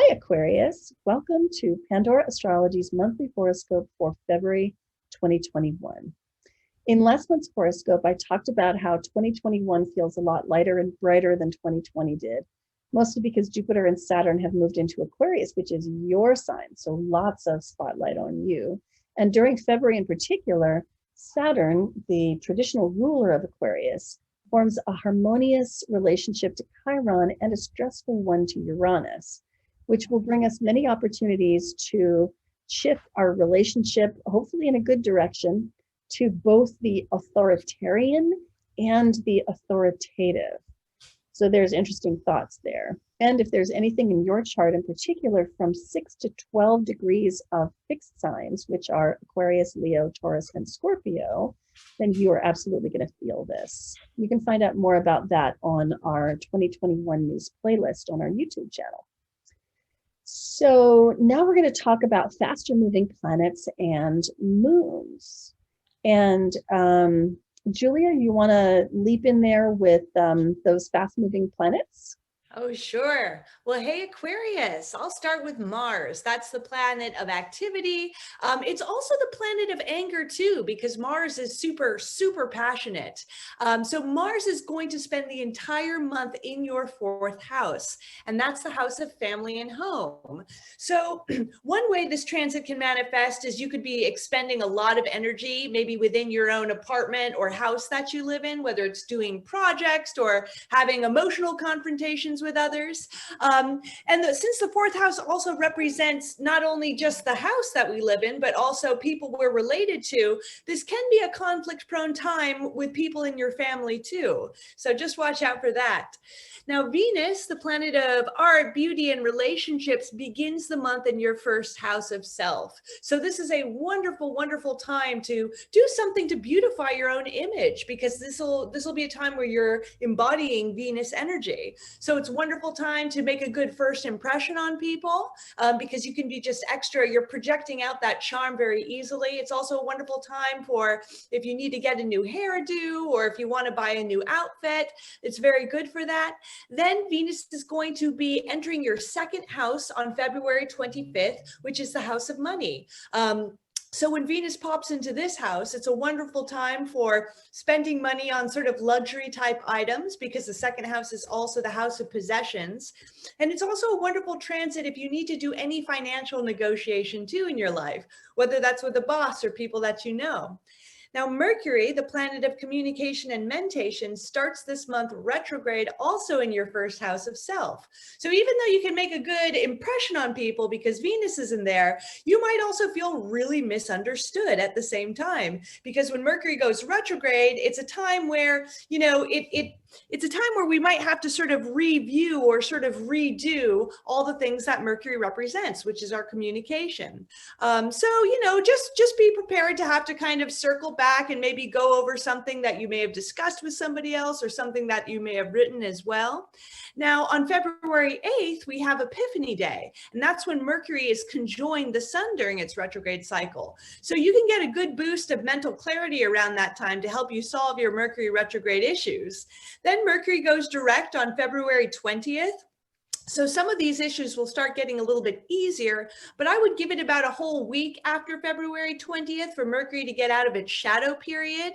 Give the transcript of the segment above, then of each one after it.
Aquarius. Welcome to Pandora Astrology's monthly horoscope for February 2021. In last month's horoscope, I talked about how 2021 feels a lot lighter and brighter than 2020 did, mostly because Jupiter and Saturn have moved into Aquarius, which is your sign, so lots of spotlight on you. And during February in particular, Saturn, the traditional ruler of Aquarius, forms a harmonious relationship to Chiron and a stressful one to Uranus, which will bring us many opportunities to shift our relationship, hopefully in a good direction, to both the authoritarian and the authoritative. So there's interesting thoughts there. And if there's anything in your chart in particular from 6 to 12 degrees of fixed signs, which are Aquarius, Leo, Taurus, and Scorpio, then you are absolutely going to feel this. You can find out more about that on our 2021 news playlist on our YouTube channel. So now we're going to talk about faster moving planets and moons. And Julia, you want to leap in there with those fast moving planets? Oh, sure. Well, hey, Aquarius, I'll start with Mars. That's the planet of activity. It's also the planet of anger too, because Mars is super, super passionate. So Mars is going to spend the entire month in your fourth house, and that's the house of family and home. So one way this transit can manifest is you could be expending a lot of energy, maybe within your own apartment or house that you live in, whether it's doing projects or having emotional confrontations with others. Since the fourth house also represents not only just the house that we live in, but also people we're related to, this can be a conflict-prone time with people in your family too. So just watch out for that. Now, Venus, the planet of art, beauty, and relationships, begins the month in your first house of self. So this is a wonderful, wonderful time to do something to beautify your own image, because this will be a time where you're embodying Venus energy. So it's a wonderful time to make a good first impression on people, because you can be just extra, you're projecting out that charm very easily. It's also a wonderful time for if you need to get a new hairdo or if you want to buy a new outfit, it's very good for that. Then Venus is going to be entering your second house on February 25th, which is the house of money. So when Venus pops into this house, it's a wonderful time for spending money on sort of luxury type items, because the second house is also the house of possessions. And it's also a wonderful transit if you need to do any financial negotiation too in your life, whether that's with a boss or people that you know. Now, Mercury, the planet of communication and mentation, starts this month retrograde also in your first house of self. So even though you can make a good impression on people because Venus is in there, you might also feel really misunderstood at the same time. Because when Mercury goes retrograde, it's a time where, you know, it's a time where we might have to sort of review or sort of redo all the things that Mercury represents, which is our communication. So, you know, just be prepared to have to kind of circle back and maybe go over something that you may have discussed with somebody else or something that you may have written as well. Now, on February 8th, we have Epiphany Day, and that's when Mercury is conjoined the sun during its retrograde cycle. So you can get a good boost of mental clarity around that time to help you solve your Mercury retrograde issues. Then Mercury goes direct on February 20th. So some of these issues will start getting a little bit easier, but I would give it about a whole week after February 20th for Mercury to get out of its shadow period,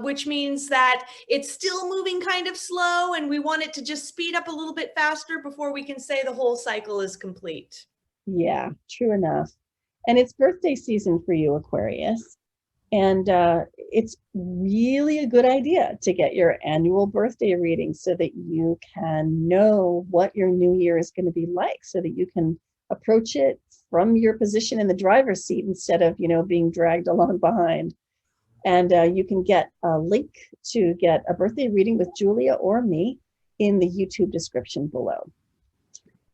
which means that it's still moving kind of slow and we want it to just speed up a little bit faster before we can say the whole cycle is complete. Yeah, true enough. And it's birthday season for you, Aquarius. And it's really a good idea to get your annual birthday reading so that you can know what your new year is going to be like, so that you can approach it from your position in the driver's seat instead of, you know, being dragged along behind. And you can get a link to get a birthday reading with Julia or me in the YouTube description below.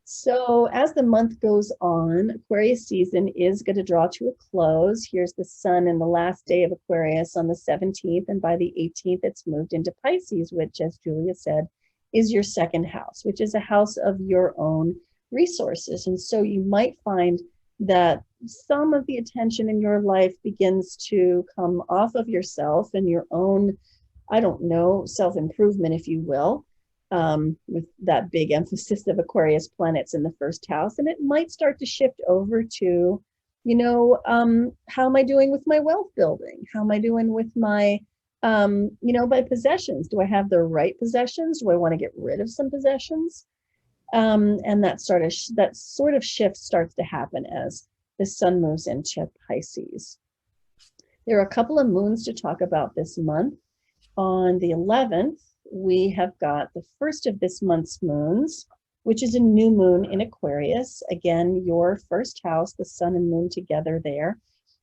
So as the month goes on, Aquarius season is going to draw to a close. Here's the sun in the last day of Aquarius on the 17th, and by the 18th, it's moved into Pisces, which, as Julia said, is your second house, which is a house of your own resources. And so you might find that some of the attention in your life begins to come off of yourself and your own, I don't know, self-improvement, if you will, with that big emphasis of Aquarius planets in the first house. And it might start to shift over to, how am I doing with my wealth building? How am I doing with my, my possessions? Do I have the right possessions? Do I want to get rid of some possessions? And that sort of shift starts to happen as the sun moves into Pisces. There are a couple of moons to talk about this month. On the 11th, we have got the first of this month's moons, which is a new moon in Aquarius. Again, your first house, the sun and moon together there.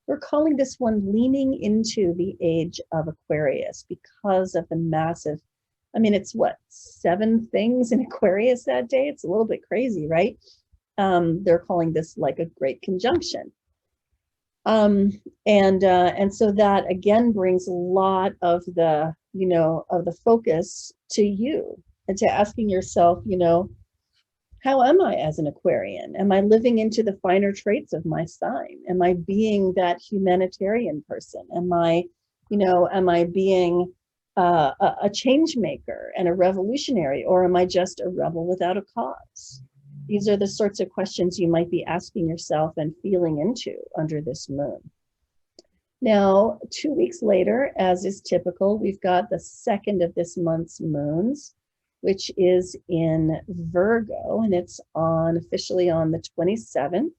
We're calling this one leaning into the age of Aquarius because of the massive, it's what, 7 things in Aquarius that day? It's a little bit crazy, right? They're calling this like a great conjunction. And so that again brings a lot of the, of the focus to you and to asking yourself, how am I as an Aquarian? Am I living into the finer traits of my sign? Am I being that humanitarian person? Am I being a change maker and a revolutionary, or am I just a rebel without a cause? These are the sorts of questions you might be asking yourself and feeling into under this moon. Now, 2 weeks later, as is typical, we've got the second of this month's moons, which is in Virgo, and it's officially on the 27th,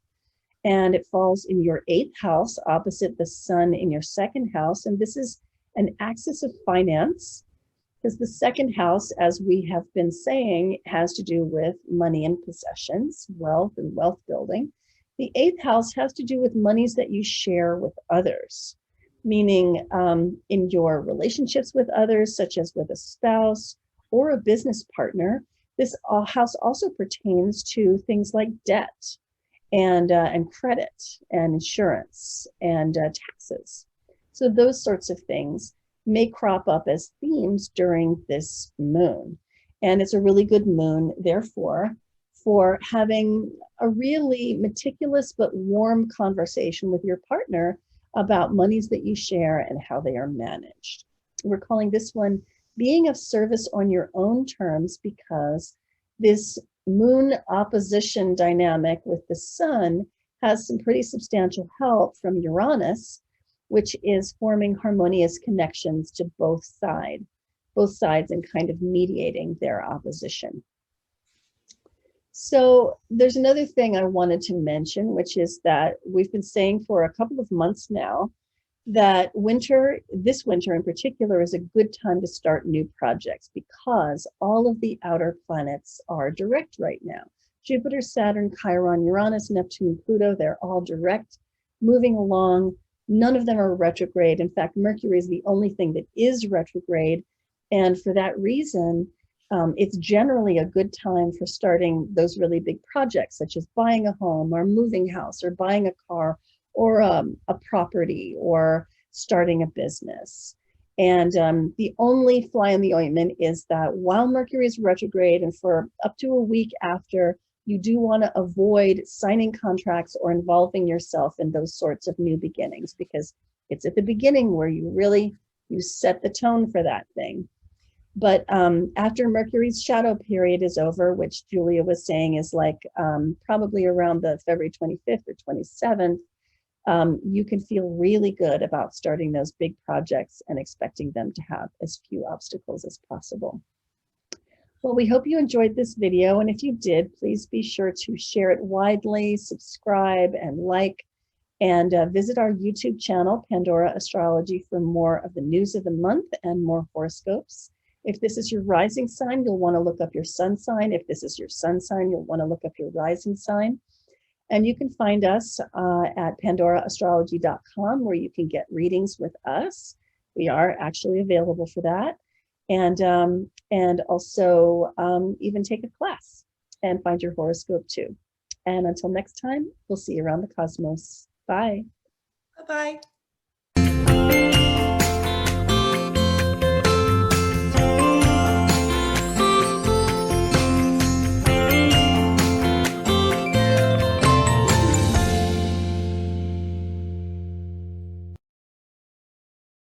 and it falls in your 8th house opposite the sun in your 2nd house. And this is an axis of finance, because the 2nd house, as we have been saying, has to do with money and possessions, wealth and wealth building. The 8th house has to do with monies that you share with others, meaning in your relationships with others, such as with a spouse or a business partner. This house also pertains to things like debt and credit and insurance and taxes. So those sorts of things may crop up as themes during this moon. And it's a really good moon, therefore, for having a really meticulous but warm conversation with your partner about monies that you share and how they are managed. We're calling this one being of service on your own terms, because this moon opposition dynamic with the sun has some pretty substantial help from Uranus, which is forming harmonious connections to both sides and kind of mediating their opposition. So there's another thing I wanted to mention, which is that we've been saying for a couple of months now that this winter in particular, is a good time to start new projects because all of the outer planets are direct right now. Jupiter, Saturn, Chiron, Uranus, Neptune, Pluto, they're all direct, moving along. None of them are retrograde. In fact, Mercury is the only thing that is retrograde. And for that reason, it's generally a good time for starting those really big projects, such as buying a home or moving house or buying a car or a property or starting a business. And the only fly in the ointment is that while Mercury is retrograde and for up to a week after, you do want to avoid signing contracts or involving yourself in those sorts of new beginnings, because it's at the beginning where you set the tone for that thing. But after Mercury's shadow period is over, which Julia was saying is like probably around the February 25th or 27th, you can feel really good about starting those big projects and expecting them to have as few obstacles as possible. Well, we hope you enjoyed this video, and if you did, please be sure to share it widely, subscribe and like, and visit our YouTube channel, Pandora Astrology, for more of the news of the month and more horoscopes. If this is your rising sign, you'll want to look up your sun sign. If this is your sun sign, you'll want to look up your rising sign. And you can find us at pandoraastrology.com, where you can get readings with us. We are actually available for that. And also even take a class and find your horoscope too. And until next time, we'll see you around the cosmos. Bye. Bye-bye.